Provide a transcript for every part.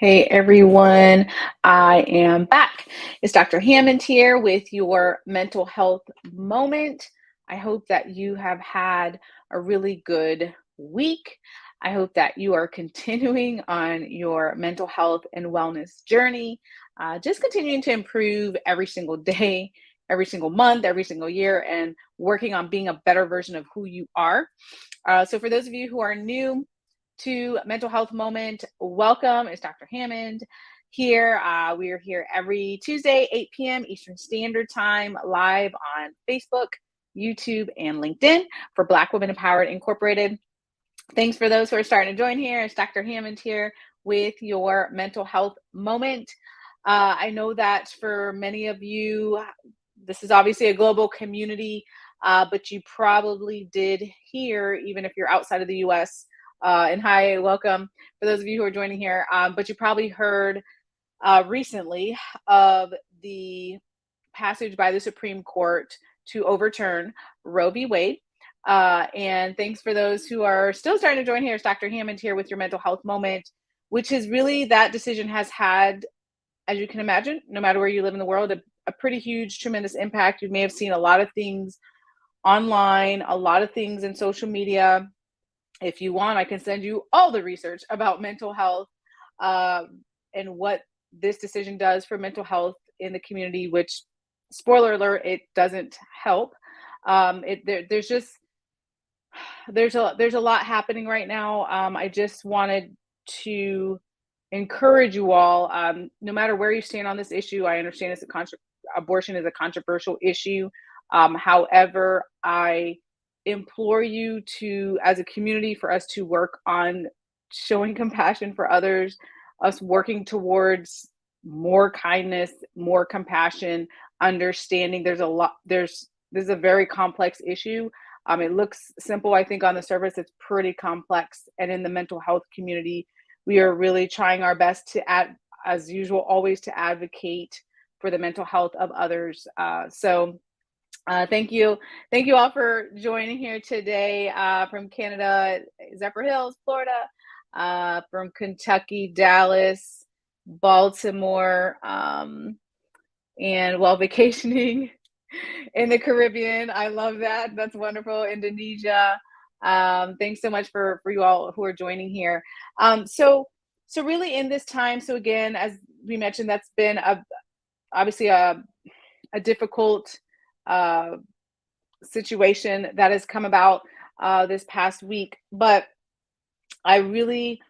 Hey everyone, I am back. It's Dr. Hammond here with your mental health moment. I hope that you have had a really good week. I hope that you are continuing on your mental health and wellness journey, just continuing to improve every single day, every single month, every single year, and working on being a better version of who you are. So, for those of you who are new, to Mental Health Moment. Welcome. It's Dr. Hammond here. We are here every Tuesday, 8 p.m. Eastern Standard Time, live on Facebook, YouTube, and LinkedIn for Black Women Empowered Incorporated. Thanks for those who are starting to join here. It's Dr. Hammond here with your Mental Health Moment. I know that for many of you, this is obviously a global community, but you probably did hear, even if you're outside of the US, and hi, welcome for those of you who are joining here. But you probably heard recently of the passage by the Supreme Court to overturn Roe v. Wade. And thanks for those who are still starting to join here. It's Dr. Hammond here with your mental health moment, which is really that decision has had, as you can imagine, no matter where you live in the world, a pretty huge, tremendous impact. You may have seen a lot of things online, a lot of things in social media. If you want, I can send you all the research about mental health and what this decision does for mental health in the community, which, spoiler alert, it doesn't help. There's just there's a lot happening right now. I just wanted to encourage you all, no matter where you stand on this issue. I understand abortion is a controversial issue. However, I implore you to, as a community, for us to work on showing compassion for others, us working towards more kindness, more compassion, understanding. This is a very complex issue. It looks simple, I think, on the surface. It's pretty complex. And in the mental health community, we are really trying our best to as usual, always to advocate for the mental health of others. Thank you. Thank you all for joining here today from Canada, Zephyr Hills, Florida, from Kentucky, Dallas, Baltimore, and while vacationing in the Caribbean. I love that. That's wonderful. Indonesia. Thanks so much for you all who are joining here. So really in this time, so again, as we mentioned, that's been obviously a difficult situation that has come about this past week. But I really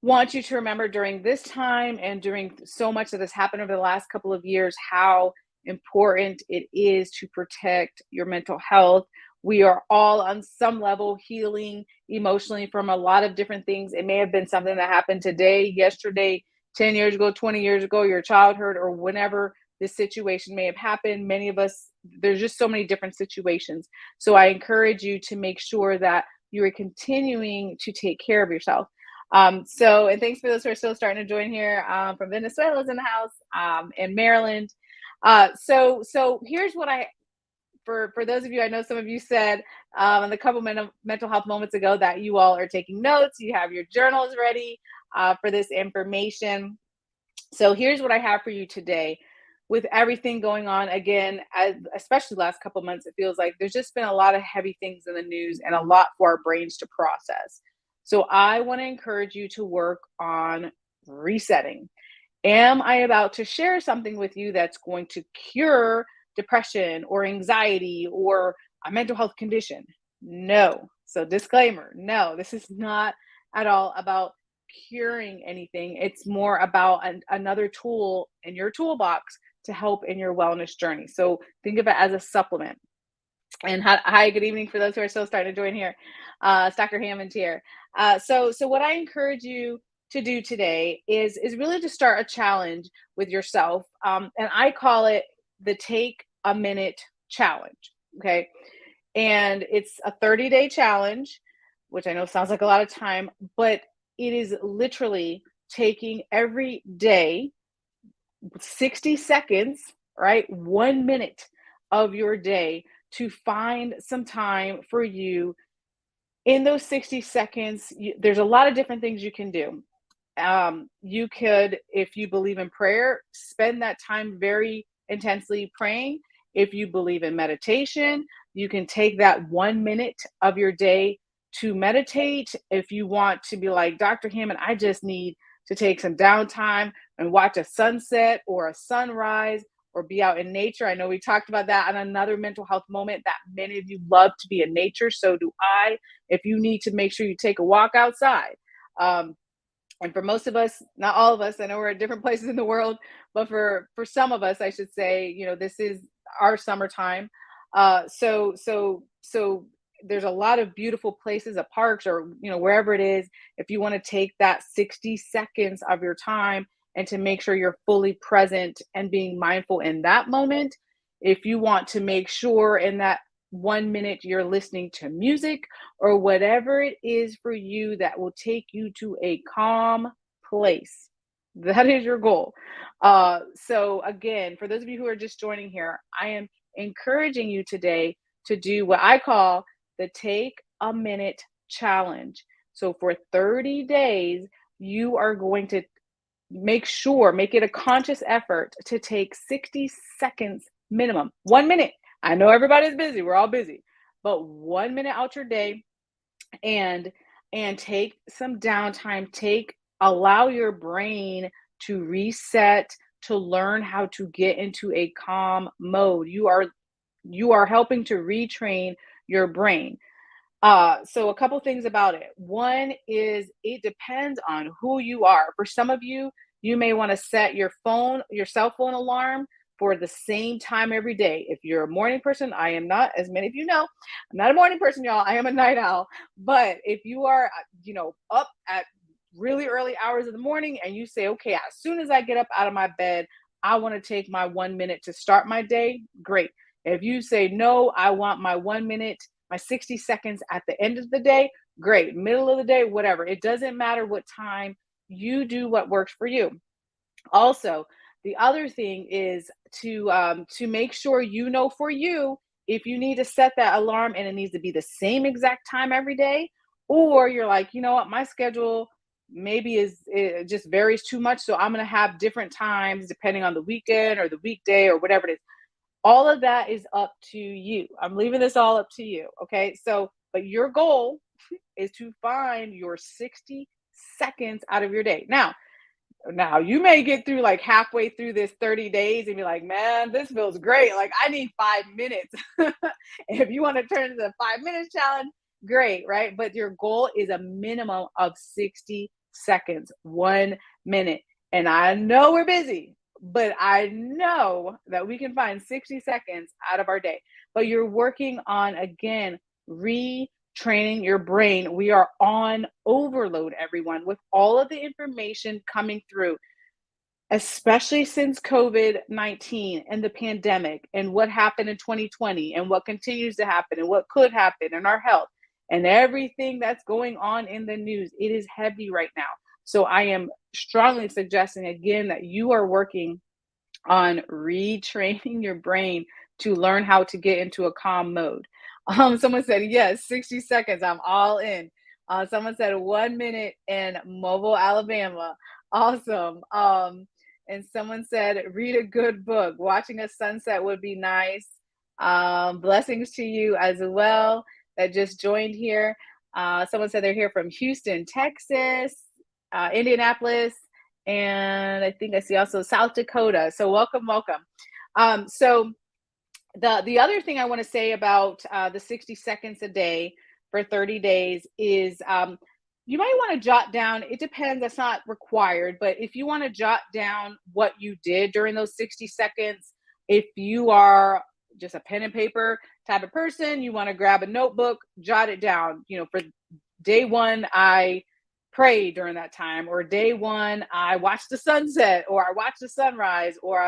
want you to remember during this time and during so much that has happened over the last couple of years, how important it is to protect your mental health. We are all on some level healing emotionally from a lot of different things. It may have been something that happened today, yesterday, 10 years ago, 20 years ago, your childhood, or whenever this situation may have happened. Many of us, there's just so many different situations. So I encourage you to make sure that you are continuing to take care of yourself. And thanks for those who are still starting to join here from Venezuela's in the house, in Maryland. So here's what for those of you, I know some of you said in the couple mental health moments ago that you all are taking notes, you have your journals ready for this information. So here's what I have for you today. With everything going on, again, especially the last couple months, it feels like there's just been a lot of heavy things in the news and a lot for our brains to process. So I want to encourage you to work on resetting. Am I about to share something with you that's going to cure depression or anxiety or a mental health condition? No. So disclaimer, no, this is not at all about curing anything. It's more about another tool in your toolbox to help in your wellness journey. So think of it as a supplement. And hi, good evening for those who are still starting to join here. It's Dr. Hammond here. So what I encourage you to do today is really to start a challenge with yourself. And I call it the Take a Minute Challenge. Okay. And it's a 30-day challenge, which I know sounds like a lot of time, but it is literally taking every day 60 seconds, right? 1 minute of your day to find some time for you. In those 60 seconds, there's a lot of different things you can do. You could, if you believe in prayer, spend that time very intensely praying. If you believe in meditation, you can take that 1 minute of your day to meditate. If you want to be like Dr. Hammond, I just need to take some downtime and watch a sunset or a sunrise or be out in nature. I know we talked about that on another mental health moment that many of you love to be in nature. So do I. If you need to make sure you take a walk outside. Um, and for most of us, not all of us, I know we're at different places in the world, but for some of us, I should say, this is our summertime. So there's a lot of beautiful places at parks or wherever it is. If you want to take that 60 seconds of your time and to make sure you're fully present and being mindful in that moment, if you want to make sure in that 1 minute you're listening to music or whatever it is for you that will take you to a calm place. That is your goal. So again, for those of you who are just joining here, I am encouraging you today to do what I call the Take a Minute Challenge. So for 30 days, you are going to make it a conscious effort to take 60 seconds minimum, 1 minute. I know everybody's busy. We're all busy, but 1 minute out your day and take some downtime. Allow your brain to reset, to learn how to get into a calm mode. You are helping to retrain your brain. So a couple things about it. One is it depends on who you are. For some of you, you may want to set your cell phone alarm for the same time every day. If you're a morning person, I am not, as many of you know, I'm not a morning person, y'all. I am a night owl. But if you are, up at really early hours of the morning and you say, okay, as soon as I get up out of my bed, I want to take my 1 minute to start my day, great. If you say, no, I want my 1 minute, my 60 seconds at the end of the day, great. Middle of the day, whatever. It doesn't matter what time. You do what works for you. Also, the other thing is to make sure for you if you need to set that alarm and it needs to be the same exact time every day, or you're like, you know what, my schedule maybe it just varies too much, so I'm going to have different times depending on the weekend or the weekday or whatever it is. All of that is up to you. I'm leaving this all up to you. Okay. So, but your goal is to find your 60 seconds out of your day. Now you may get through like halfway through this 30 days and be like, man, this feels great. Like I need 5 minutes. If you want to turn to the 5 minutes challenge, great. Right. But your goal is a minimum of 60 seconds, 1 minute. And I know we're busy, but I know that we can find 60 seconds out of our day. But you're working on, again, retraining your brain. We are on overload, everyone, with all of the information coming through, especially since COVID-19 and the pandemic and what happened in 2020 and what continues to happen and what could happen in our health and everything that's going on in the news. It is heavy right now. So I am strongly suggesting again that you are working on retraining your brain to learn how to get into a calm mode. Someone said, yes, 60 seconds, I'm all in. Someone said 1 minute in Mobile, Alabama. Awesome. And someone said, read a good book. Watching a sunset would be nice. Blessings to you as well that just joined here. Someone said they're here from Houston, Texas, Indianapolis, and I think I see also South Dakota. So welcome. So the other thing I want to say about the 60 seconds a day for 30 days is you might want to jot down, it depends, that's not required, but if you want to jot down what you did during those 60 seconds, if you are just a pen and paper type of person, you want to grab a notebook, jot it down. For day one, I prayed during that time, or day one, I watched the sunset, or I watched the sunrise, or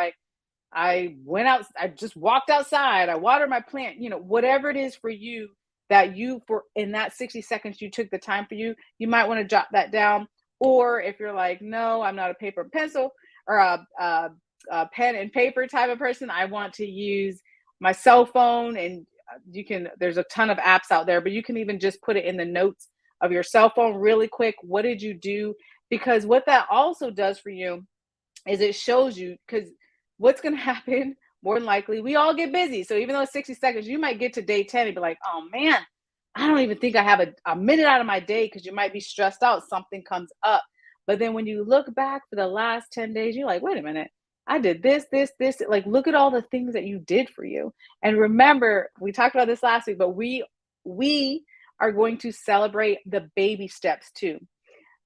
I went out, I just walked outside, I watered my plant, whatever it is for you that for in that 60 seconds you took the time for you might want to jot that down. Or if you're like, no, I'm not a paper and pencil or a pen and paper type of person, I want to use my cell phone, and there's a ton of apps out there, but you can even just put it in the notes of your cell phone really quick. What did you do because what that also does for you is it shows you, because what's going to happen more than likely, we all get busy. So even though it's 60 seconds, you might get to day 10 and be like, oh man, I don't even think I have a minute out of my day, because you might be stressed out. Something comes up. But then when you look back for the last 10 days, you're like, wait a minute. I did this. Like, look at all the things that you did for you. And remember, we talked about this last week, but we are going to celebrate the baby steps too.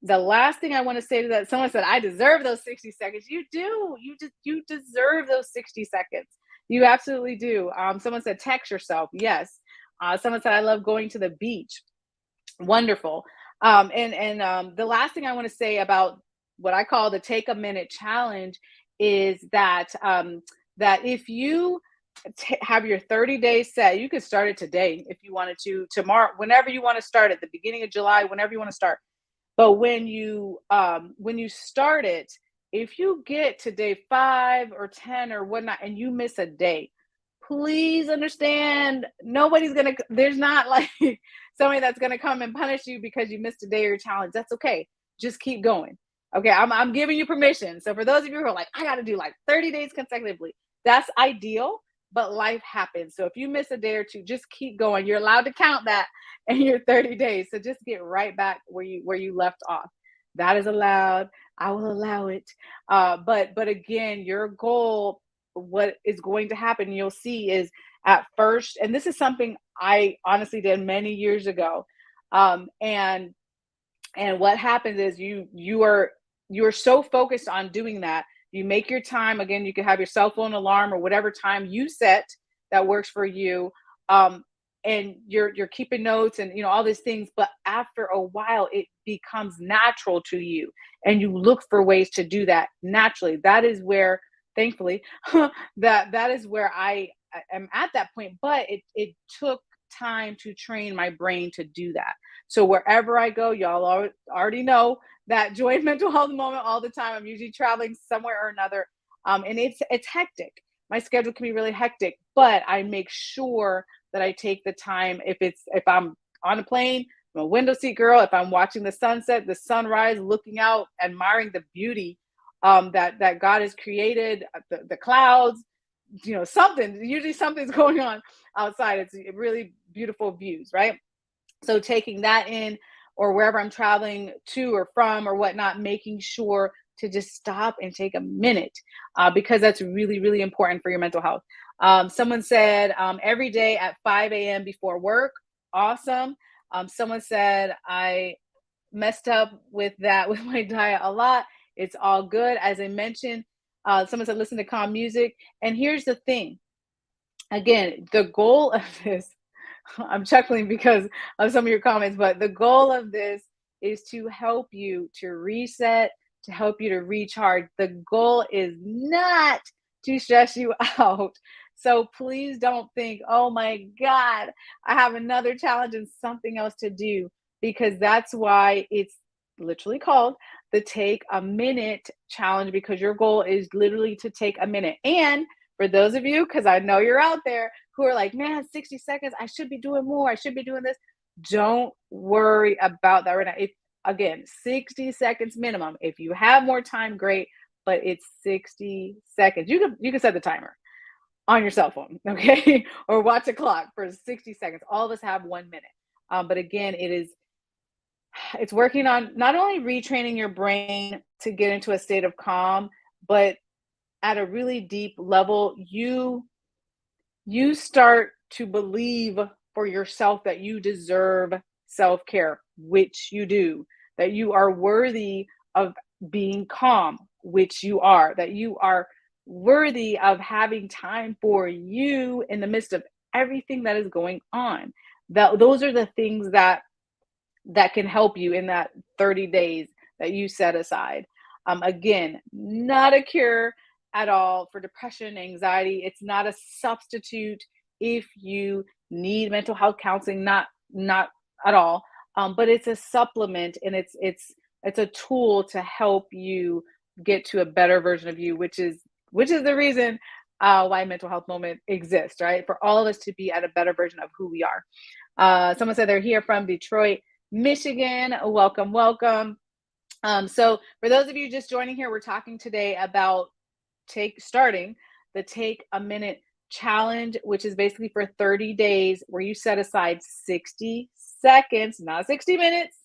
The last thing I want to say to that, someone said, I deserve those 60 seconds. You do. You deserve those 60 seconds. You absolutely do. Someone said, text yourself. Yes. Someone said, I love going to the beach. Wonderful. And the last thing I want to say about what I call the take a minute challenge is that that if you have your 30 days set, you could start it today if you wanted to, tomorrow, whenever you want to start, at the beginning of July, whenever you want to start. But when you start it, if you get to day 5 or 10 or whatnot and you miss a day, please understand, there's not like somebody that's gonna come and punish you because you missed a day of your challenge. That's okay. Just keep going. Okay, I'm giving you permission. So for those of you who are like, I gotta do like 30 days consecutively, that's ideal, but life happens. So if you miss a day or two, just keep going. You're allowed to count that in your 30 days. So just get right back where you left off. That is allowed. I will allow it. But again, your goal, what is going to happen, you'll see, is at first, and this is something I honestly did many years ago. And what happens is you are so focused on doing that. You make your time. Again, you can have your cell phone alarm or whatever time you set that works for you. And you're keeping notes and all these things, but after a while it becomes natural to you, and you look for ways to do that naturally. That is where, thankfully, that is where I am at that point. But it took time to train my brain to do that. So wherever I go, y'all already know that joy mental health moment all the time. I'm usually traveling somewhere or another, and it's hectic. My schedule can be really hectic, but I make sure that I take the time. If I'm on a plane, I'm a window seat girl. If I'm watching the sunset, the sunrise, looking out, admiring the beauty that God has created, the clouds, usually something's going on outside. It's really beautiful views, right? So taking that in, or wherever I'm traveling to or from or whatnot, making sure to just stop and take a minute, because that's really, really important for your mental health. Someone said every day at 5 a.m. before work. Awesome. Someone said, I messed up with that with my diet a lot. It's all good. As I mentioned, someone said, listen to calm music. And here's the thing. Again, the goal of this, I'm chuckling because of some of your comments, but the goal of this is to help you to reset, to help you to recharge. The goal is not to stress you out. So please don't think, oh my God, I have another challenge and something else to do, because that's why it's literally called the Take a Minute Challenge, because your goal is literally to take a minute. And for those of you, because I know you're out there who are like, man, 60 seconds, I should be doing more. I should be doing this. Don't worry about that right now. Again, 60 seconds minimum. If you have more time, great, but it's 60 seconds. You can set the timer on your cell phone, okay? Or watch a clock for 60 seconds. All of us have 1 minute. But again, it's working on not only retraining your brain to get into a state of calm, but at a really deep level, you start to believe for yourself that you deserve self-care, which you do, that you are worthy of being calm, which you are, that you are worthy of having time for you in the midst of everything that is going on. Those are the things that can help you in that 30 days that you set aside. Again, not a cure at all for depression, anxiety. It's not a substitute if you need mental health counseling, not at all. But it's a supplement, and it's a tool to help you get to a better version of you, which is the reason why Mental Health Moment exists, right? For all of us to be at a better version of who we are. Someone said they're here from Detroit, Michigan. Welcome, welcome. So for those of you just joining here, we're talking today about starting the Take a Minute challenge, which is basically for 30 days where you set aside 60 seconds, not 60 minutes,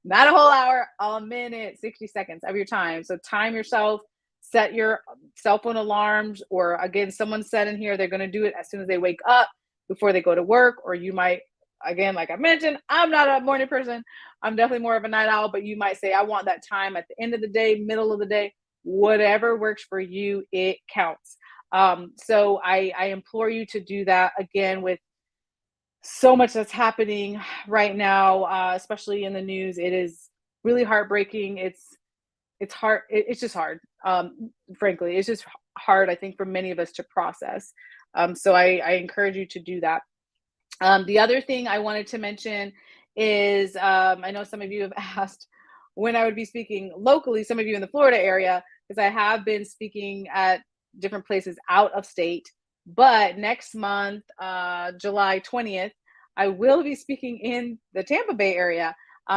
not a whole hour, a minute, 60 seconds of your time. So time yourself, set your cell phone alarms, or again, someone said in here they're going to do it as soon as they wake up before they go to work, or you might, again, like I mentioned, I'm not a morning person. I'm definitely more of a night owl, but you might say, I want that time at the end of the day, middle of the day, whatever works for you, it counts. So I implore you to do that again with so much that's happening right now, especially in the news. It is really heartbreaking. It's hard. It's just hard. Frankly, it's just hard, I think, for many of us to process. So I encourage you to do that. The other thing I wanted to mention is I know some of you have asked when I would be speaking locally, some of you in the Florida area, because I have been speaking at different places out of state. But next month, July 20th, I will be speaking in the Tampa Bay area.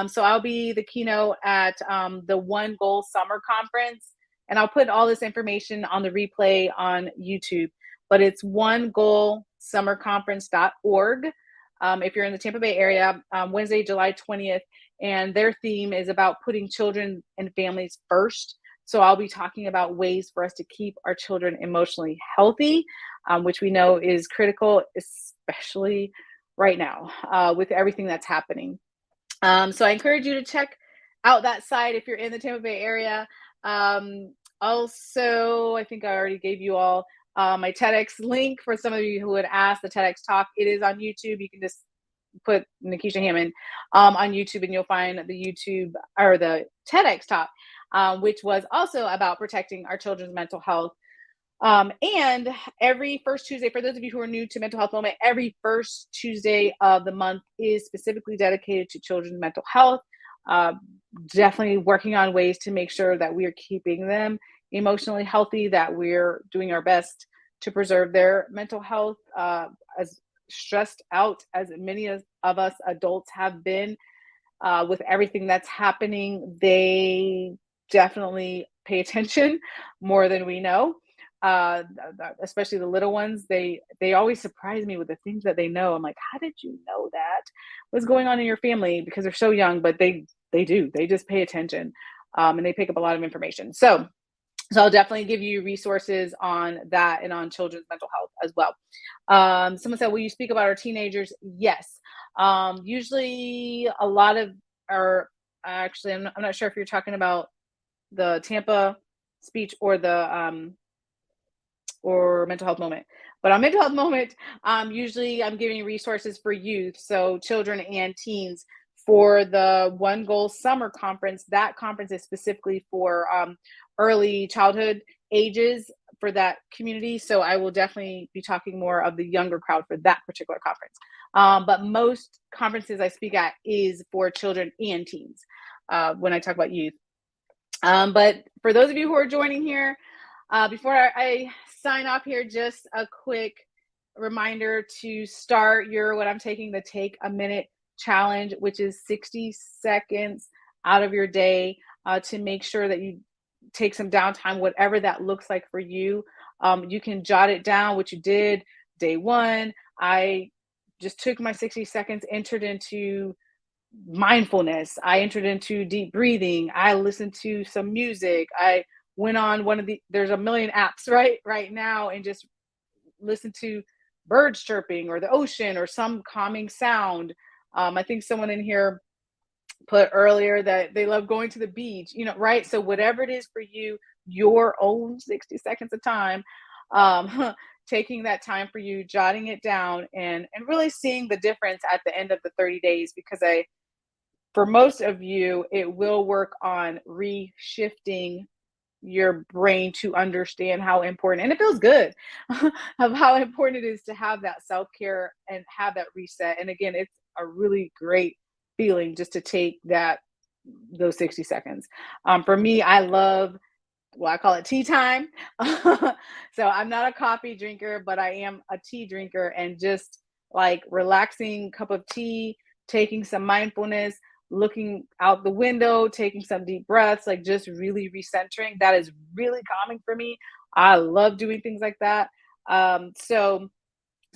So I'll be the keynote at the One Goal Summer Conference. And I'll put all this information on the replay on YouTube. But it's onegoalsummerconference.org. If you're in the Tampa Bay area, Wednesday, July 20th, and their theme is about putting children and families first. So I'll be talking about ways for us to keep our children emotionally healthy, which we know is critical, especially right now with everything that's happening. So I encourage you to check out that site if you're in the Tampa Bay area. Also, I think I already gave you all my TEDx link for some of you who had asked the TEDx talk. It is on YouTube. You can just put Nikisha Hammond on YouTube and you'll find the YouTube or the TEDx talk, which was also about protecting our children's mental health. And every first Tuesday, for those of you who are new to Mental Health Moment, every first Tuesday of the month is specifically dedicated to children's mental health. Definitely working on ways to make sure that we are keeping them emotionally healthy, that we're doing our best to preserve their mental health. As stressed out as many of us adults have been with everything that's happening, they definitely pay attention more than we know. Especially the little ones, they always surprise me with the things that they know. I'm like, how did you know that? What's going on in your family? Because they're so young, but they just pay attention, and they pick up a lot of information. So I'll definitely give you resources on that and on children's mental health as well. Someone said, will you speak about our teenagers? Yes. Usually a lot of our, actually, I'm not sure if you're talking about the Tampa speech or the, or Mental Health Moment. But on Mental Health Moment, usually I'm giving resources for youth, so children and teens, for the One Goal Summer Conference. That conference is specifically for early childhood ages for that community. So I will definitely be talking more of the younger crowd for that particular conference. But most conferences I speak at is for children and teens when I talk about youth. But for those of you who are joining here, before I sign off here, just a quick reminder to start what I'm taking the Take a Minute challenge, which is 60 seconds out of your day to make sure that you take some downtime, whatever that looks like for you. You can jot it down, what you did day one. I just took my 60 seconds, entered into mindfulness. I entered into deep breathing. I listened to some music. I went on there's a million apps right now and just listen to birds chirping or the ocean or some calming sound. I think someone in here put earlier that they love going to the beach, right? So whatever it is for you, your own 60 seconds of time, taking that time for you, jotting it down and really seeing the difference at the end of the 30 days, because for most of you, it will work on reshifting your brain to understand how important, and it feels good, of how important it is to have that self-care and have that reset. And again, it's a really great feeling just to take those 60 seconds. For me, I love, I call it tea time. So I'm not a coffee drinker, but I am a tea drinker, and just like relaxing cup of tea, taking some mindfulness, looking out the window, taking some deep breaths, like just really recentering. That is really calming for me. I love doing things like that. So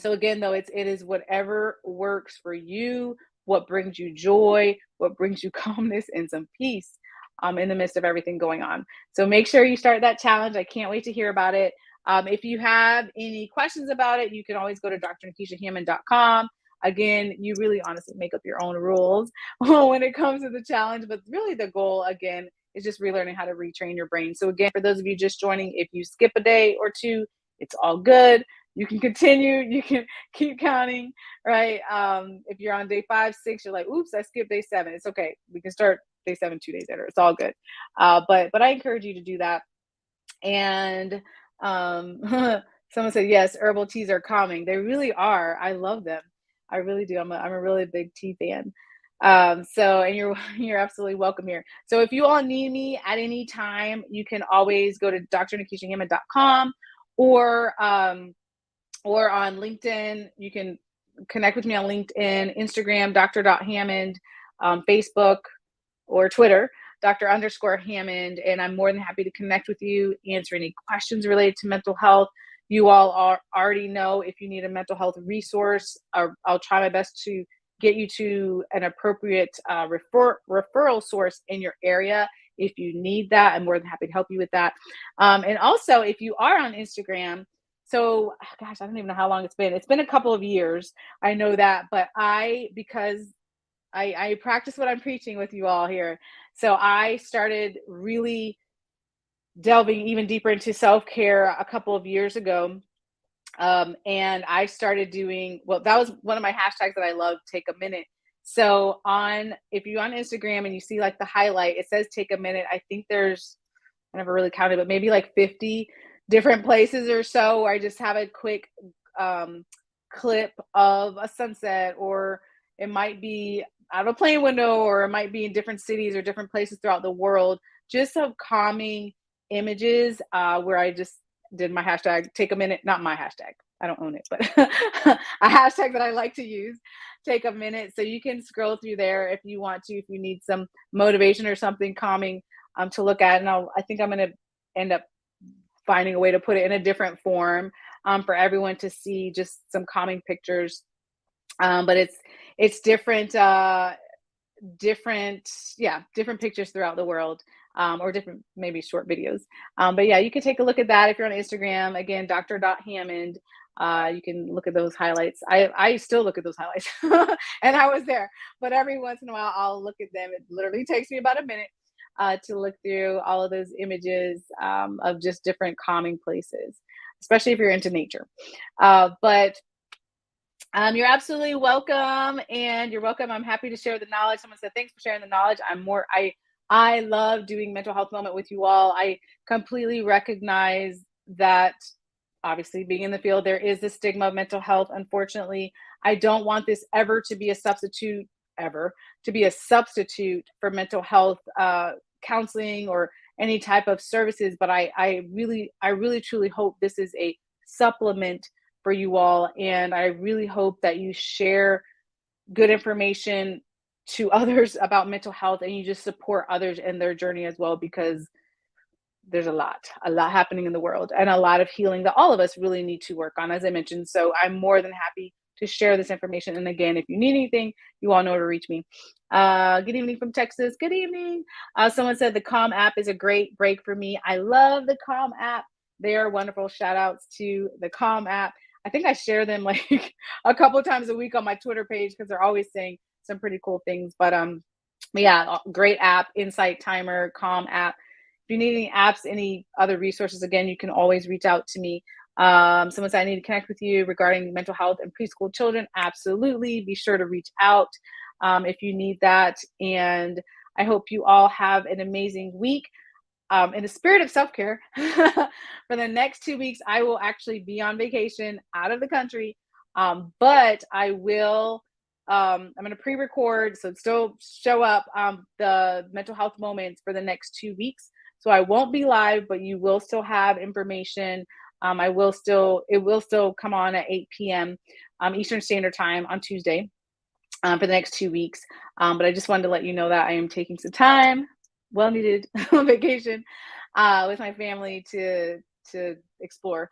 again, though, it is whatever works for you, what brings you joy, what brings you calmness and some peace in the midst of everything going on. So make sure you start that challenge. I can't wait to hear about it. If you have any questions about it, you can always go to drnikishahammond.com. Again, you really honestly make up your own rules when it comes to the challenge, but really the goal, again, is just relearning how to retrain your brain. So again, for those of you just joining, if you skip a day or two, it's all good. You can continue, you can keep counting, right? If you're on day 5, 6, you're like, oops, I skipped day 7. It's okay. We can start day 7 2 days later. It's all good. But I encourage you to do that. And um, someone said, yes, herbal teas are calming. They really are. I love them. I really do. I'm a really big tea fan. So, and you're absolutely welcome here. So if you all need me at any time, you can always go to drnikishahammond.com or on LinkedIn. You can connect with me on LinkedIn, Instagram, Dr.Hammond, Facebook, or Twitter, Dr._Hammond. And I'm more than happy to connect with you, answer any questions related to mental health. You all already know if you need a mental health resource, I'll try my best to get you to an appropriate referral source in your area. If you need that, I'm more than happy to help you with that. And also, if you are on Instagram, so gosh, I don't even know how long it's been. It's been a couple of years. I know that, but because I practice what I'm preaching with you all here. So I started really delving even deeper into self-care a couple of years ago. And I started doing, well, that was one of my hashtags that I love, take a minute. So if you're on Instagram and you see like the highlight, it says take a minute. I think there's, I never really counted, but maybe like 50 different places or so where I just have a quick clip of a sunset, or it might be out of a plane window, or it might be in different cities or different places throughout the world, just some calming images where I just did my hashtag, take a minute, not my hashtag, I don't own it, but a hashtag that I like to use, take a minute. So you can scroll through there if you want to, if you need some motivation or something calming to look at. And I think I'm going to end up finding a way to put it in a different form for everyone to see, just some calming pictures. But it's different pictures throughout the world, or different, maybe short videos. But yeah, you can take a look at that if you're on Instagram. Again, Dr.Hammond. You can look at those highlights. I still look at those highlights and I was there, but every once in a while I'll look at them. It literally takes me about a minute to look through all of those images of just different calming places, especially if you're into nature. But you're absolutely welcome, and you're welcome. I'm happy to share the knowledge. Someone said, thanks for sharing the knowledge. I love doing mental health moment with you all. I completely recognize that, obviously, being in the field, there is the stigma of mental health. Unfortunately, I don't want this ever to be a substitute for mental health counseling or any type of services. But I really truly hope this is a supplement for you all. And I really hope that you share good information to others about mental health, and you just support others in their journey as well, because there's a lot happening in the world, and a lot of healing that all of us really need to work on, as I mentioned. So I'm more than happy to share this information. And again, if you need anything, you all know where to reach me. Good evening from Texas. Good evening. Someone said the Calm app is a great break for me. I love the Calm app. They are wonderful. Shout outs to the Calm app. I think I share them like a couple of times a week on my Twitter page, because they're always saying some pretty cool things. But yeah, great app, Insight Timer, Calm app. If you need any apps, any other resources, again, you can always reach out to me. Someone said, I need to connect with you regarding mental health and preschool children. Absolutely. Be sure to reach out if you need that. And I hope you all have an amazing week. In the spirit of self-care, for the next 2 weeks, I will actually be on vacation out of the country. But I will, I'm going to pre-record, so still show up the mental health moments for the next 2 weeks. So I won't be live, but you will still have information. It will still come on at 8 p.m. Eastern Standard Time on Tuesday. for the next 2 weeks. But I just wanted to let you know that I am taking some time, well needed vacation, with my family to explore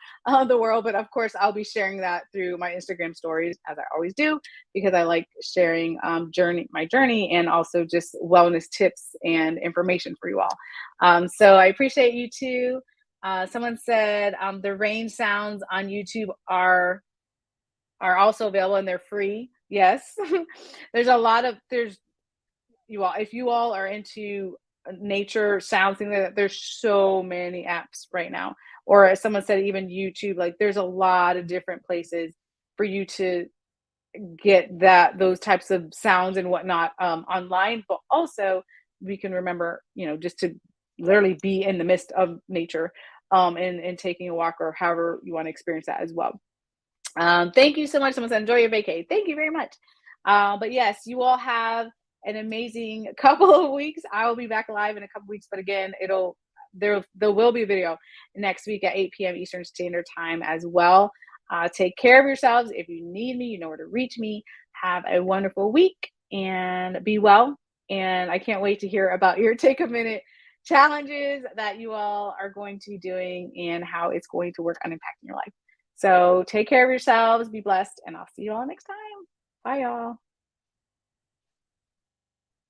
the world. But of course, I'll be sharing that through my Instagram stories as I always do, because I like sharing my journey, and also just wellness tips and information for you all. So I appreciate you too. Someone said the rain sounds on YouTube are also available and they're free. Yes. There's you all, if you all are into nature sounds, things like that, there's so many apps right now. Or as someone said, even YouTube, like there's a lot of different places for you to get those types of sounds and whatnot online. But also we can remember, just to literally be in the midst of nature, and taking a walk, or however you want to experience that as well. Thank you so much. Someone said, enjoy your vacay. Thank you very much. But yes, you all have an amazing couple of weeks. I will be back live in a couple weeks, but again, there will be a video next week at 8 p.m. Eastern Standard Time as well. Take care of yourselves. If you need me, you know where to reach me. Have a wonderful week and be well. And I can't wait to hear about your take a minute challenges that you all are going to be doing, and how it's going to work on impacting your life. So take care of yourselves, be blessed, and I'll see you all next time. Bye, y'all.